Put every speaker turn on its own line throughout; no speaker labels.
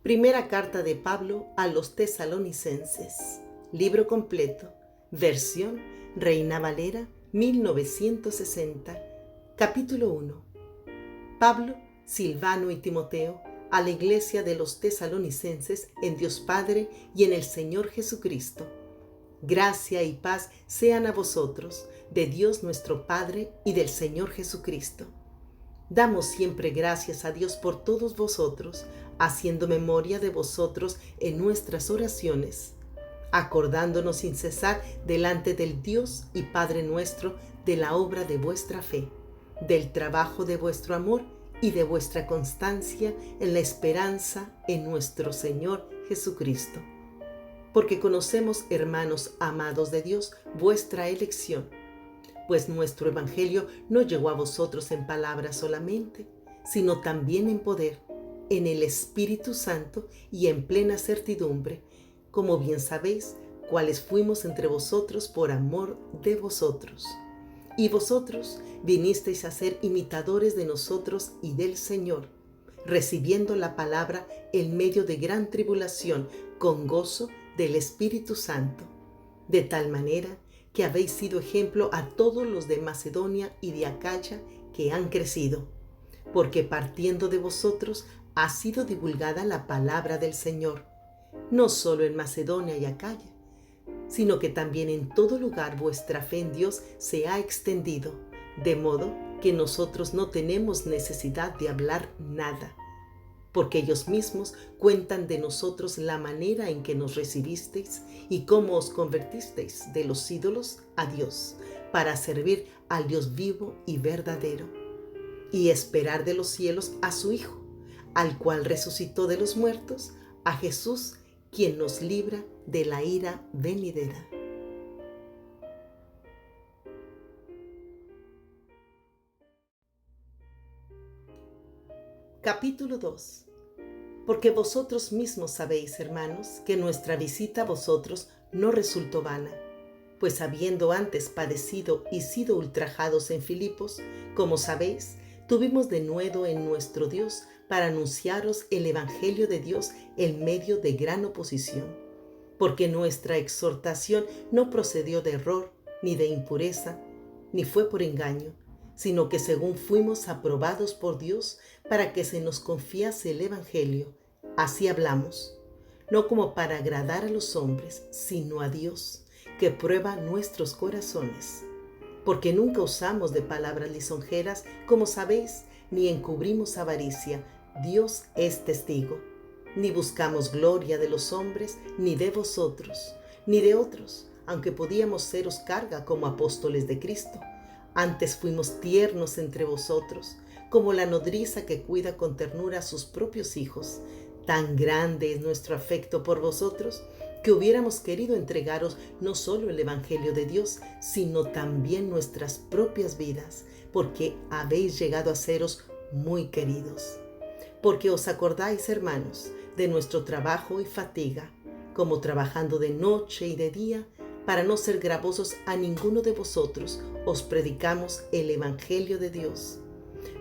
Primera carta de Pablo a los Tesalonicenses. Libro completo. Versión Reina Valera 1960. Capítulo 1. Pablo, Silvano y Timoteo, a la iglesia de los Tesalonicenses en Dios Padre y en el Señor Jesucristo. Gracia y paz sean a vosotros, de Dios nuestro Padre y del Señor Jesucristo. Damos siempre gracias a Dios por todos vosotros, haciendo memoria de vosotros en nuestras oraciones, acordándonos sin cesar delante del Dios y Padre nuestro de la obra de vuestra fe, del trabajo de vuestro amor y de vuestra constancia en la esperanza en nuestro Señor Jesucristo. Porque conocemos, hermanos amados de Dios, vuestra elección, pues nuestro evangelio no llegó a vosotros en palabras solamente, sino también en poder, en el Espíritu Santo y en plena certidumbre, como bien sabéis, cuáles fuimos entre vosotros por amor de vosotros. Y vosotros vinisteis a ser imitadores de nosotros y del Señor, recibiendo la palabra en medio de gran tribulación, con gozo del Espíritu Santo, de tal manera que habéis sido ejemplo a todos los de Macedonia y de Acaya que han crecido, porque partiendo de vosotros ha sido divulgada la palabra del Señor, no solo en Macedonia y Acaya, sino que también en todo lugar vuestra fe en Dios se ha extendido, de modo que nosotros no tenemos necesidad de hablar nada, porque ellos mismos cuentan de nosotros la manera en que nos recibisteis y cómo os convertisteis de los ídolos a Dios, para servir al Dios vivo y verdadero, y esperar de los cielos a su Hijo, al cual resucitó de los muertos, a Jesús, quien nos libra de la ira venidera. Capítulo 2. Porque vosotros mismos sabéis, hermanos, que nuestra visita a vosotros no resultó vana, pues habiendo antes padecido y sido ultrajados en Filipos, como sabéis, tuvimos denuedo en nuestro Dios para anunciaros el Evangelio de Dios en medio de gran oposición, porque nuestra exhortación no procedió de error, ni de impureza, ni fue por engaño, sino que según fuimos aprobados por Dios para que se nos confiase el Evangelio, así hablamos, no como para agradar a los hombres, sino a Dios, que prueba nuestros corazones. Porque nunca usamos de palabras lisonjeras, como sabéis, ni encubrimos avaricia, Dios es testigo. Ni buscamos gloria de los hombres, ni de vosotros, ni de otros, aunque podíamos seros carga como apóstoles de Cristo. Antes fuimos tiernos entre vosotros, como la nodriza que cuida con ternura a sus propios hijos. Tan grande es nuestro afecto por vosotros, que hubiéramos querido entregaros no solo el Evangelio de Dios, sino también nuestras propias vidas, porque habéis llegado a seros muy queridos. Porque os acordáis, hermanos, de nuestro trabajo y fatiga, como trabajando de noche y de día, para no ser gravosos a ninguno de vosotros, os predicamos el Evangelio de Dios.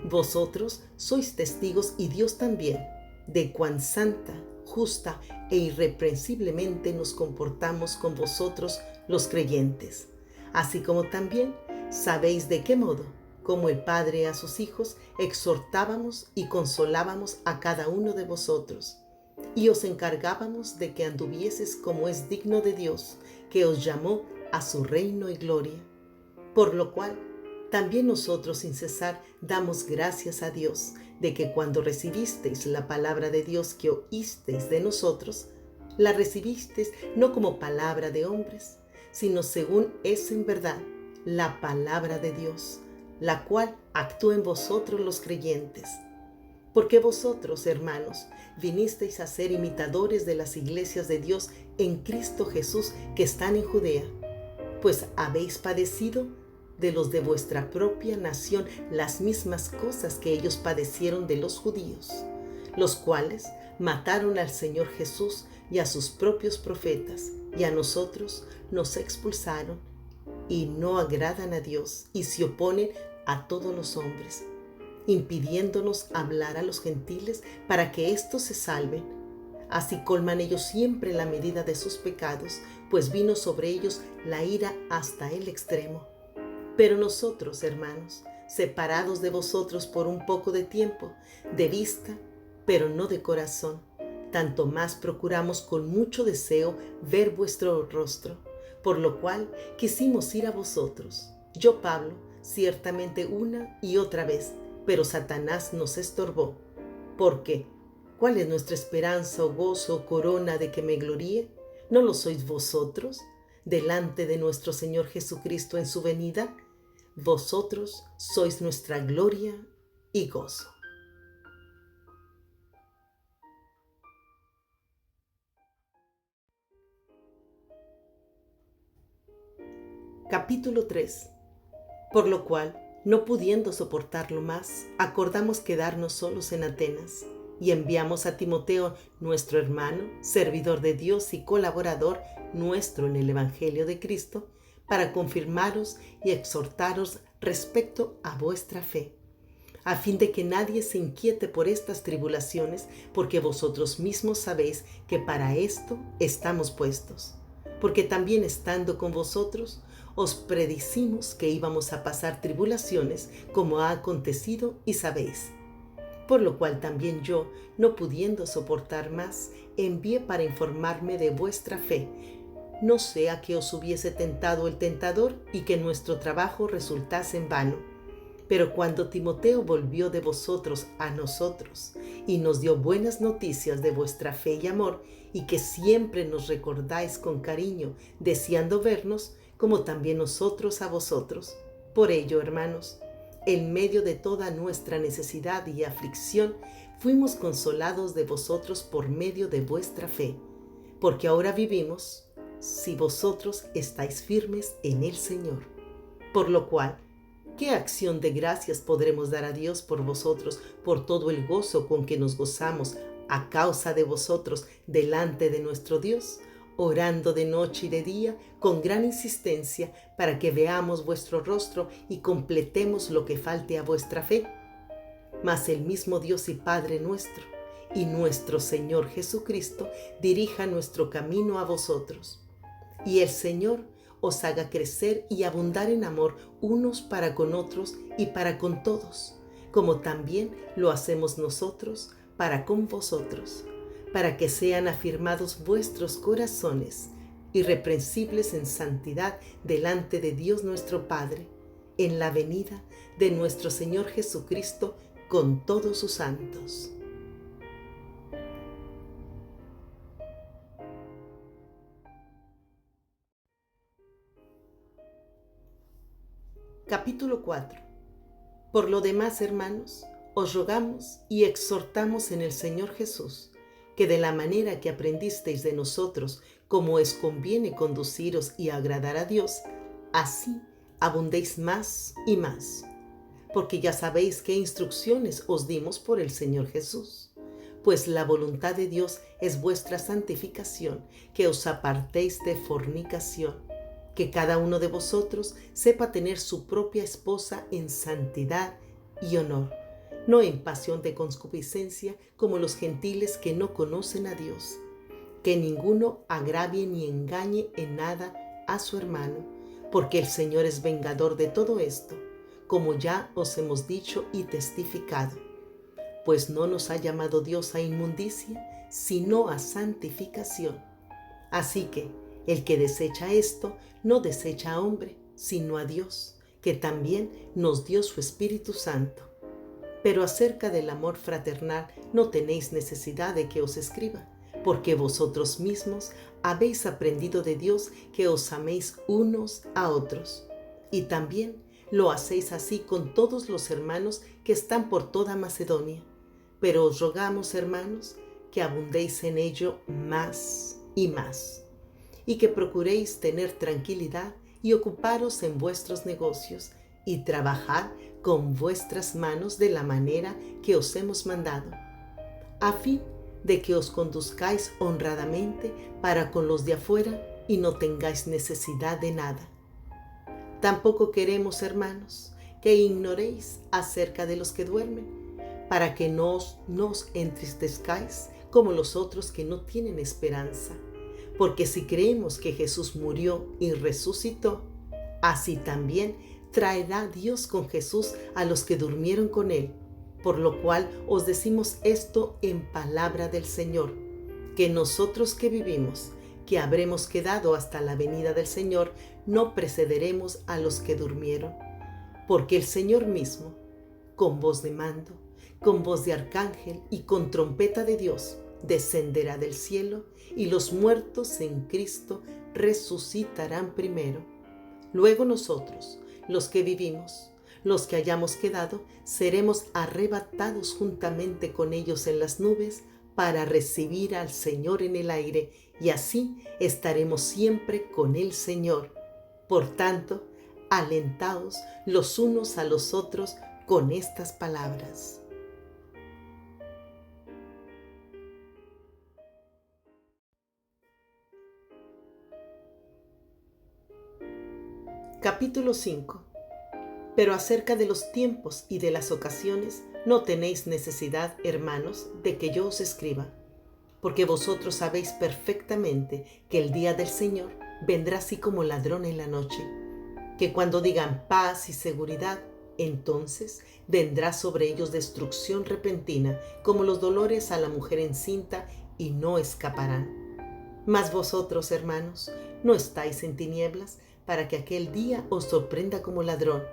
Vosotros sois testigos, y Dios también, de cuán santa, justa e irreprensiblemente nos comportamos con vosotros los creyentes, así como también sabéis de qué modo, como el Padre a sus hijos, exhortábamos y consolábamos a cada uno de vosotros, y os encargábamos de que anduvieses como es digno de Dios, que os llamó a su reino y gloria. Por lo cual, también nosotros sin cesar damos gracias a Dios de que cuando recibisteis la palabra de Dios que oísteis de nosotros, la recibisteis no como palabra de hombres, sino según es en verdad la palabra de Dios, la cual actúa en vosotros los creyentes. Porque vosotros, hermanos, vinisteis a ser imitadores de las iglesias de Dios en Cristo Jesús que están en Judea, pues habéis padecido de los de vuestra propia nación las mismas cosas que ellos padecieron de los judíos, los cuales mataron al Señor Jesús y a sus propios profetas, y a nosotros nos expulsaron, y no agradan a Dios, y se oponen a todos los hombres, impidiéndonos hablar a los gentiles para que éstos se salven, Así colman ellos siempre la medida de sus pecados, pues vino sobre ellos la ira hasta el extremo. Pero nosotros, hermanos, separados de vosotros por un poco de tiempo, de vista, pero no de corazón, tanto más procuramos con mucho deseo ver vuestro rostro, por lo cual quisimos ir a vosotros. Yo, Pablo, ciertamente una y otra vez, pero Satanás nos estorbó. ¿Por qué? ¿Cuál es nuestra esperanza o gozo o corona de que me gloríe? ¿No lo sois vosotros, delante de nuestro Señor Jesucristo en su venida? Vosotros sois nuestra gloria y gozo. Capítulo 3. Por lo cual, no pudiendo soportarlo más, acordamos quedarnos solos en Atenas, y enviamos a Timoteo, nuestro hermano, servidor de Dios y colaborador nuestro en el Evangelio de Cristo, para confirmaros y exhortaros respecto a vuestra fe, a fin de que nadie se inquiete por estas tribulaciones, porque vosotros mismos sabéis que para esto estamos puestos. Porque también estando con vosotros, os predicimos que íbamos a pasar tribulaciones, como ha acontecido y sabéis. Por lo cual también yo, no pudiendo soportar más, envié para informarme de vuestra fe, no sea que os hubiese tentado el tentador y que nuestro trabajo resultase en vano. Pero cuando Timoteo volvió de vosotros a nosotros y nos dio buenas noticias de vuestra fe y amor, y que siempre nos recordáis con cariño, deseando vernos, como también nosotros a vosotros. Por ello, hermanos, en medio de toda nuestra necesidad y aflicción, fuimos consolados de vosotros por medio de vuestra fe, porque ahora vivimos si vosotros estáis firmes en el Señor. Por lo cual, ¿qué acción de gracias podremos dar a Dios por vosotros, por todo el gozo con que nos gozamos a causa de vosotros delante de nuestro Dios, orando de noche y de día con gran insistencia para que veamos vuestro rostro y completemos lo que falte a vuestra fe? Mas el mismo Dios y Padre nuestro y nuestro Señor Jesucristo dirija nuestro camino a vosotros. Y el Señor os haga crecer y abundar en amor unos para con otros y para con todos, como también lo hacemos nosotros para con vosotros, para que sean afirmados vuestros corazones, irreprensibles en santidad delante de Dios nuestro Padre, en la venida de nuestro Señor Jesucristo con todos sus santos. Capítulo 4. Por lo demás, hermanos, os rogamos y exhortamos en el Señor Jesús, que de la manera que aprendisteis de nosotros, como os conviene conduciros y agradar a Dios, así abundéis más y más. Porque ya sabéis qué instrucciones os dimos por el Señor Jesús. Pues la voluntad de Dios es vuestra santificación, que os apartéis de fornicación, que cada uno de vosotros sepa tener su propia esposa en santidad y honor, no en pasión de concupiscencia como los gentiles que no conocen a Dios. Que ninguno agravie ni engañe en nada a su hermano, porque el Señor es vengador de todo esto, como ya os hemos dicho y testificado. Pues no nos ha llamado Dios a inmundicia, sino a santificación. Así que el que desecha esto, no desecha a hombre, sino a Dios, que también nos dio su Espíritu Santo. Pero acerca del amor fraternal no tenéis necesidad de que os escriba, porque vosotros mismos habéis aprendido de Dios que os améis unos a otros. Y también lo hacéis así con todos los hermanos que están por toda Macedonia. Pero os rogamos, hermanos, que abundéis en ello más y más, y que procuréis tener tranquilidad y ocuparos en vuestros negocios y trabajar con vuestras manos de la manera que os hemos mandado, a fin de que os conduzcáis honradamente para con los de afuera y no tengáis necesidad de nada. Tampoco queremos, hermanos, que ignoréis acerca de los que duermen, para que no os entristezcáis como los otros que no tienen esperanza. Porque si creemos que Jesús murió y resucitó, así también traerá Dios con Jesús a los que durmieron con él. Por lo cual os decimos esto en palabra del Señor, que nosotros que vivimos, que habremos quedado hasta la venida del Señor, no precederemos a los que durmieron. Porque el Señor mismo, con voz de mando, con voz de arcángel y con trompeta de Dios, descenderá del cielo, y los muertos en Cristo resucitarán primero. Luego nosotros, los que vivimos, los que hayamos quedado, seremos arrebatados juntamente con ellos en las nubes para recibir al Señor en el aire, y así estaremos siempre con el Señor. Por tanto, alentaos los unos a los otros con estas palabras. Capítulo 5. Pero acerca de los tiempos y de las ocasiones, no tenéis necesidad, hermanos, de que yo os escriba, porque vosotros sabéis perfectamente que el día del Señor vendrá así como ladrón en la noche, que cuando digan paz y seguridad, entonces vendrá sobre ellos destrucción repentina, como los dolores a la mujer encinta, y no escaparán. Mas vosotros, hermanos, no estáis en tinieblas, para que aquel día os sorprenda como ladrón.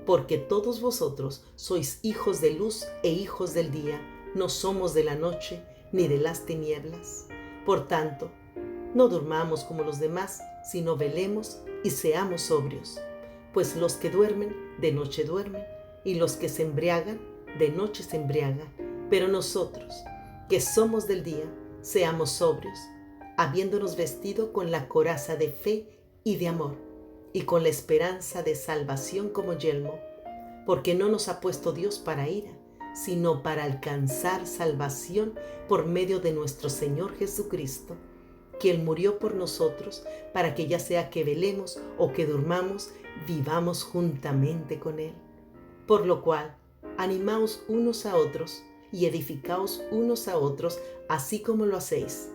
Porque todos vosotros sois hijos de luz e hijos del día, no somos de la noche ni de las tinieblas. Por tanto, no durmamos como los demás, sino velemos y seamos sobrios. Pues los que duermen, de noche duermen, y los que se embriagan, de noche se embriagan. Pero nosotros, que somos del día, seamos sobrios, habiéndonos vestido con la coraza de fe y de amor, y con la esperanza de salvación como yelmo, porque no nos ha puesto Dios para ira, sino para alcanzar salvación por medio de nuestro Señor Jesucristo, que Él murió por nosotros, para que ya sea que velemos o que durmamos, vivamos juntamente con Él. Por lo cual, animaos unos a otros y edificaos unos a otros, así como lo hacéis.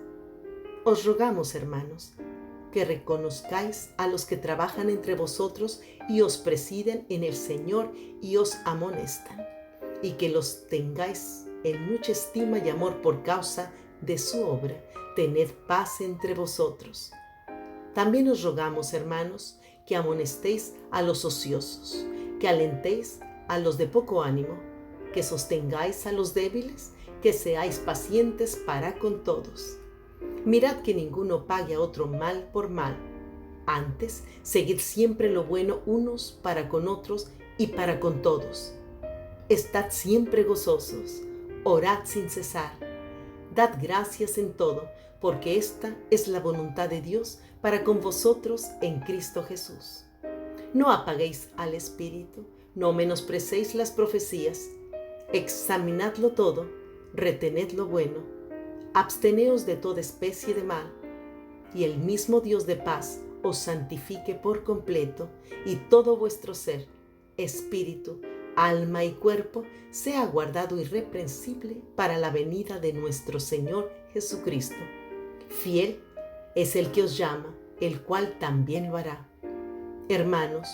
Os rogamos, hermanos, que reconozcáis a los que trabajan entre vosotros y os presiden en el Señor y os amonestan, y que los tengáis en mucha estima y amor por causa de su obra. Tened paz entre vosotros. También os rogamos, hermanos, que amonestéis a los ociosos, que alentéis a los de poco ánimo, que sostengáis a los débiles, que seáis pacientes para con todos. Mirad que ninguno pague a otro mal por mal. Antes, seguid siempre lo bueno unos para con otros y para con todos. Estad siempre gozosos, orad sin cesar. Dad gracias en todo, porque esta es la voluntad de Dios para con vosotros en Cristo Jesús. No apaguéis al Espíritu, no menosprecéis las profecías. Examinadlo todo, retened lo bueno. Absteneos de toda especie de mal, y el mismo Dios de paz os santifique por completo, y todo vuestro ser, espíritu, alma y cuerpo, sea guardado irreprensible para la venida de nuestro Señor Jesucristo. Fiel es el que os llama, el cual también lo hará. Hermanos,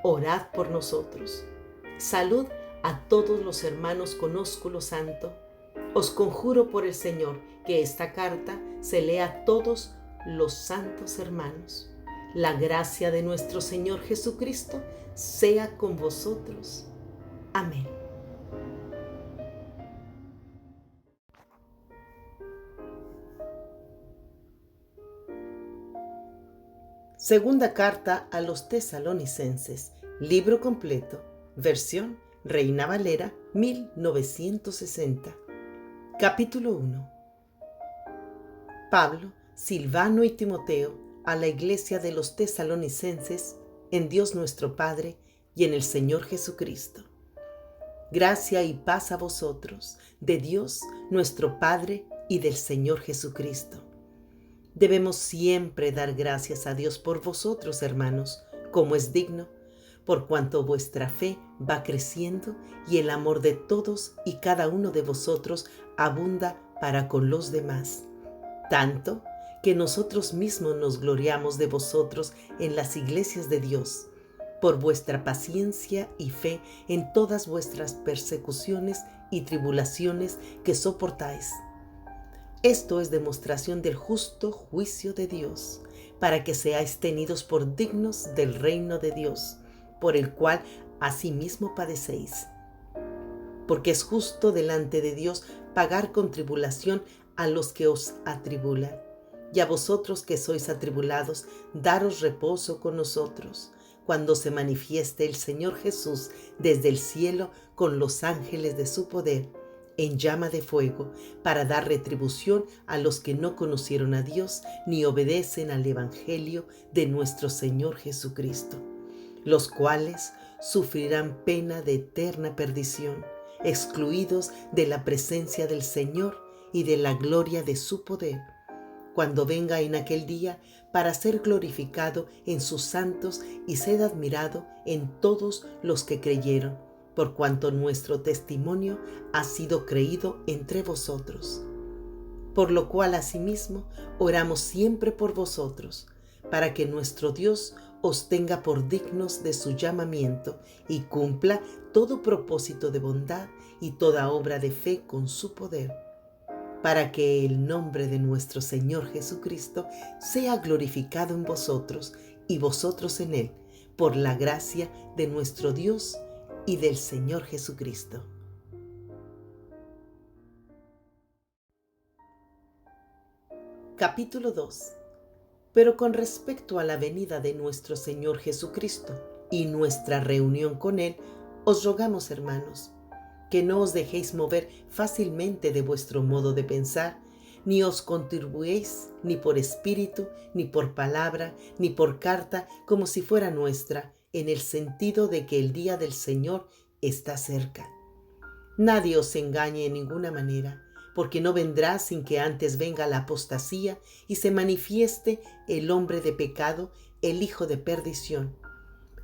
orad por nosotros. Salud a todos los hermanos con ósculo santo. Os conjuro por el Señor que esta carta se lea a todos los santos hermanos. La gracia de nuestro Señor Jesucristo sea con vosotros. Amén. Segunda carta a los Tesalonicenses, libro completo, versión Reina Valera 1960. Capítulo 1. Pablo, Silvano y Timoteo, a la iglesia de los Tesalonicenses, en Dios nuestro Padre y en el Señor Jesucristo. Gracia y paz a vosotros, de Dios nuestro Padre y del Señor Jesucristo. Debemos siempre dar gracias a Dios por vosotros, hermanos, como es digno, por cuanto vuestra fe va creciendo y el amor de todos y cada uno de vosotros abunda para con los demás, tanto que nosotros mismos nos gloriamos de vosotros en las iglesias de Dios, por vuestra paciencia y fe en todas vuestras persecuciones y tribulaciones que soportáis. Esto es demostración del justo juicio de Dios, para que seáis tenidos por dignos del reino de Dios, por el cual asimismo padecéis. Porque es justo delante de Dios pagar con tribulación a los que os atribulan, y a vosotros que sois atribulados, daros reposo con nosotros, cuando se manifieste el Señor Jesús desde el cielo con los ángeles de su poder, en llama de fuego, para dar retribución a los que no conocieron a Dios ni obedecen al Evangelio de nuestro Señor Jesucristo, los cuales sufrirán pena de eterna perdición, excluidos de la presencia del Señor y de la gloria de su poder, cuando venga en aquel día para ser glorificado en sus santos y ser admirado en todos los que creyeron, por cuanto nuestro testimonio ha sido creído entre vosotros. Por lo cual asimismo oramos siempre por vosotros, para que nuestro Dios os tenga por dignos de su llamamiento y cumpla todo propósito de bondad y toda obra de fe con su poder, para que el nombre de nuestro Señor Jesucristo sea glorificado en vosotros y vosotros en Él, por la gracia de nuestro Dios y del Señor Jesucristo. Capítulo 2. Pero con respecto a la venida de nuestro Señor Jesucristo y nuestra reunión con Él, os rogamos, hermanos, que no os dejéis mover fácilmente de vuestro modo de pensar, ni os contribuéis ni por espíritu, ni por palabra, ni por carta, como si fuera nuestra, en el sentido de que el día del Señor está cerca. Nadie os engañe en ninguna manera, porque no vendrá sin que antes venga la apostasía y se manifieste el hombre de pecado, el hijo de perdición,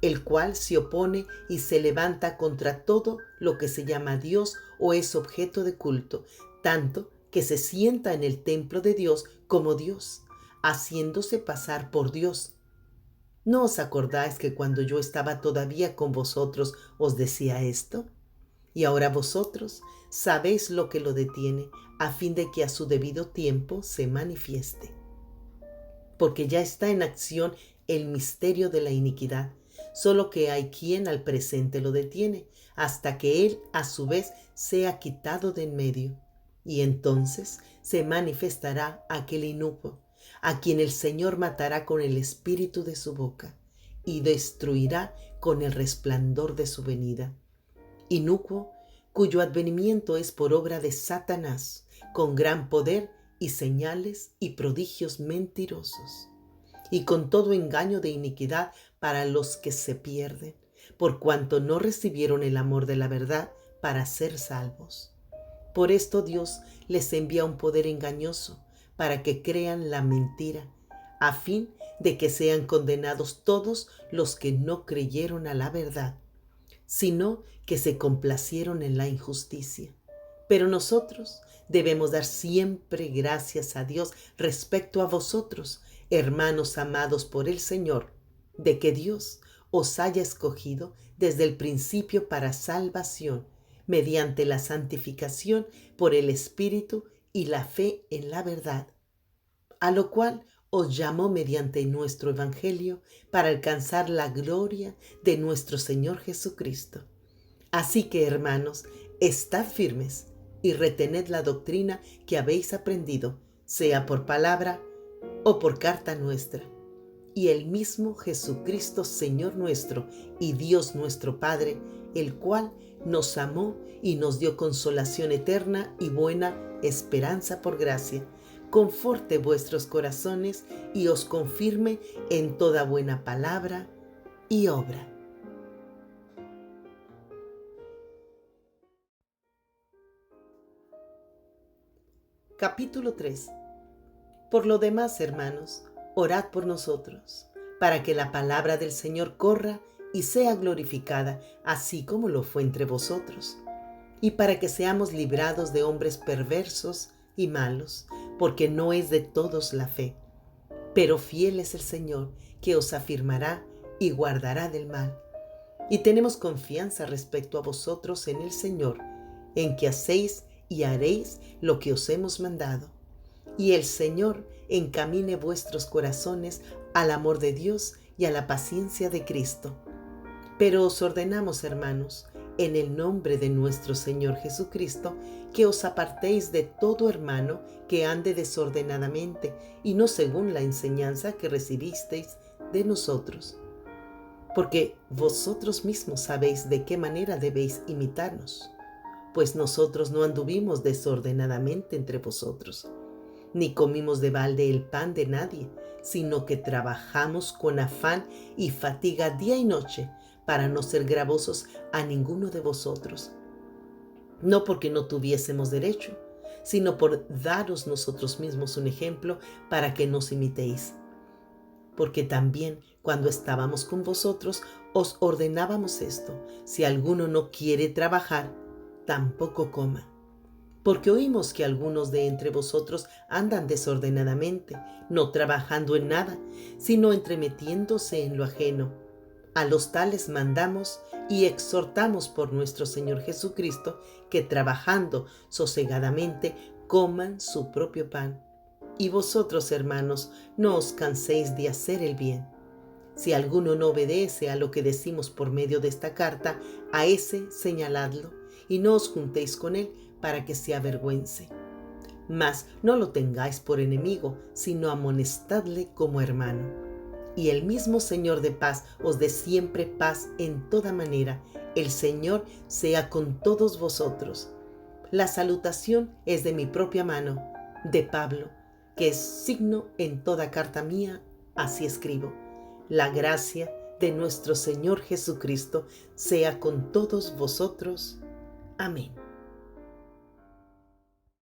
el cual se opone y se levanta contra todo lo que se llama Dios o es objeto de culto, tanto que se sienta en el templo de Dios como Dios, haciéndose pasar por Dios. ¿No os acordáis que cuando yo estaba todavía con vosotros os decía esto? Y ahora vosotros sabéis lo que lo detiene, a fin de que a su debido tiempo se manifieste. Porque ya está en acción el misterio de la iniquidad, solo que hay quien al presente lo detiene, hasta que él a su vez sea quitado de en medio. Y entonces se manifestará aquel inicuo, a quien el Señor matará con el espíritu de su boca, y destruirá con el resplandor de su venida. Inicuo, cuyo advenimiento es por obra de Satanás, con gran poder y señales y prodigios mentirosos, y con todo engaño de iniquidad para los que se pierden, por cuanto no recibieron el amor de la verdad para ser salvos. Por esto Dios les envía un poder engañoso, para que crean la mentira, a fin de que sean condenados todos los que no creyeron a la verdad, sino que se complacieron en la injusticia. Pero nosotros debemos dar siempre gracias a Dios respecto a vosotros, hermanos amados por el Señor, de que Dios os haya escogido desde el principio para salvación, mediante la santificación por el Espíritu y la fe en la verdad, a lo cual os llamó mediante nuestro Evangelio para alcanzar la gloria de nuestro Señor Jesucristo. Así que, hermanos, estad firmes y retened la doctrina que habéis aprendido, sea por palabra o por carta nuestra. Y el mismo Jesucristo, Señor nuestro y Dios nuestro Padre, el cual nos amó y nos dio consolación eterna y buena esperanza por gracia, conforte vuestros corazones y os confirme en toda buena palabra y obra. Capítulo 3. Por lo demás, hermanos, orad por nosotros, para que la palabra del Señor corra y sea glorificada, así como lo fue entre vosotros, y para que seamos librados de hombres perversos y malos, porque no es de todos la fe. Pero fiel es el Señor, que os afirmará y guardará del mal. Y tenemos confianza respecto a vosotros en el Señor, en que hacéis y haréis lo que os hemos mandado. Y el Señor encamine vuestros corazones al amor de Dios y a la paciencia de Cristo. Pero os ordenamos, hermanos, en el nombre de nuestro Señor Jesucristo, que os apartéis de todo hermano que ande desordenadamente y no según la enseñanza que recibisteis de nosotros. Porque vosotros mismos sabéis de qué manera debéis imitarnos, pues nosotros no anduvimos desordenadamente entre vosotros, ni comimos de balde el pan de nadie, sino que trabajamos con afán y fatiga día y noche para no ser gravosos a ninguno de vosotros. No porque no tuviésemos derecho, sino por daros nosotros mismos un ejemplo para que nos imitéis. Porque también cuando estábamos con vosotros os ordenábamos esto: si alguno no quiere trabajar, tampoco coma. Porque oímos que algunos de entre vosotros andan desordenadamente, no trabajando en nada, sino entremetiéndose en lo ajeno. A los tales mandamos y exhortamos por nuestro Señor Jesucristo que trabajando sosegadamente coman su propio pan. Y vosotros, hermanos, no os canséis de hacer el bien. Si alguno no obedece a lo que decimos por medio de esta carta, a ese señaladlo y no os juntéis con él para que se avergüence. Mas no lo tengáis por enemigo, sino amonestadle como hermano. Y el mismo Señor de paz os dé siempre paz en toda manera. El Señor sea con todos vosotros. La salutación es de mi propia mano, de Pablo, que es signo en toda carta mía, así escribo. La gracia de nuestro Señor Jesucristo sea con todos vosotros. Amén.